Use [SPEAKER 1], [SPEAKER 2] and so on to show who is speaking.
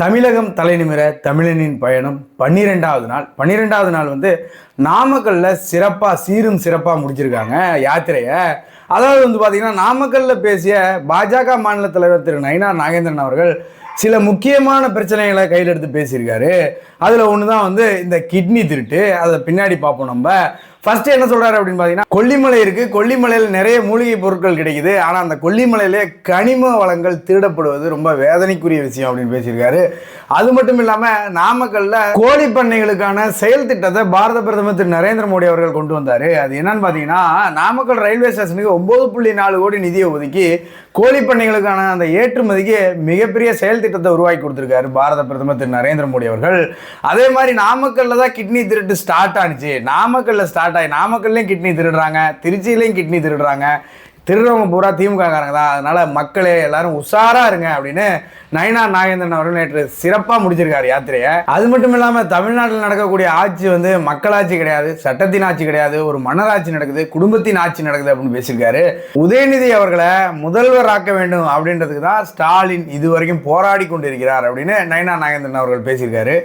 [SPEAKER 1] தமிழகம் தலைநிமிர தமிழனின் பயணம் 12வது நாள். 12வது நாள் வந்து நாமக்கல்ல சிறப்பாக சீரும் சிறப்பாக முடிச்சிருக்காங்க யாத்திரையை. அதாவது வந்து பார்த்தீங்கன்னா, நாமக்கல்ல பேசிய பாஜக மாநில தலைவர் திரு நயினார் நாகேந்திரன் அவர்கள் சில முக்கியமான பிரச்சனைகளை கையில் எடுத்து பேசியிருக்காரு. அதில் ஒன்று தான் வந்து இந்த கிட்னி திருட்டு. அதை பின்னாடி பார்ப்போம். நம்ம ஃபர்ஸ்ட் என்ன சொல்றாரு அப்படின்னு பார்த்தீங்கன்னா, கொல்லிமலை இருக்கு, கொல்லிமலையில் நிறைய மூலிகை பொருட்கள் கிடைக்குது, ஆனால் அந்த கொல்லிமலையிலே கனிம வளங்கள் திருடப்படுவது ரொம்ப வேதனைக்குரிய விஷயம் அப்படின்னு பேசியிருக்காரு. அது மட்டும் இல்லாமல் நாமக்கல்ல கோழி பண்ணைகளுக்கான செயல் திட்டத்தை பாரத பிரதமர் திரு நரேந்திர மோடி அவர்கள் கொண்டு வந்தார். அது என்னன்னு பார்த்தீங்கன்னா, நாமக்கல் ரயில்வே ஸ்டேஷனுக்கு 9.4 கோடி நிதியை ஒதுக்கி கோழி பண்ணைகளுக்கான அந்த ஏற்றுமதிக்கு மிகப்பெரிய செயல் திட்டத்தை உருவாக்கி கொடுத்திருக்காரு பாரத பிரதமர் திரு நரேந்திர மோடி அவர்கள். அதே மாதிரி நாமக்கல்ல தான் கிட்னி திருட்டு ஸ்டார்ட் ஆனிச்சு. நாமக்கல்லையும் கிட்னி திருடுறாங்க, திருச்சியிலையும் கிட்னி திருடுறாங்க. திருடுறவங்க பூரா திமுக காரங்க தான். அதனால மக்களே எல்லாரும் உஷாரா இருங்க அப்படின்னு நயினார் நாகேந்திரன் அவர்கள் நேற்று சிறப்பாக முடிச்சிருக்காரு யாத்திரையை. அது மட்டும் இல்லாமல் தமிழ்நாட்டில் நடக்கக்கூடிய ஆட்சி வந்து மக்களாட்சி கிடையாது, சட்டத்தின் ஆட்சி கிடையாது, ஒரு மன்னராட்சி நடக்குது, குடும்பத்தின் ஆட்சி நடக்குது அப்படின்னு பேசியிருக்காரு. உதயநிதி அவர்களை முதல்வர் ஆக்க வேண்டும் அப்படின்றதுக்கு தான் ஸ்டாலின் இதுவரைக்கும் போராடி கொண்டிருக்கிறார் அப்படின்னு நயினார் நாகேந்திரன் அவர்கள் பேசியிருக்காரு.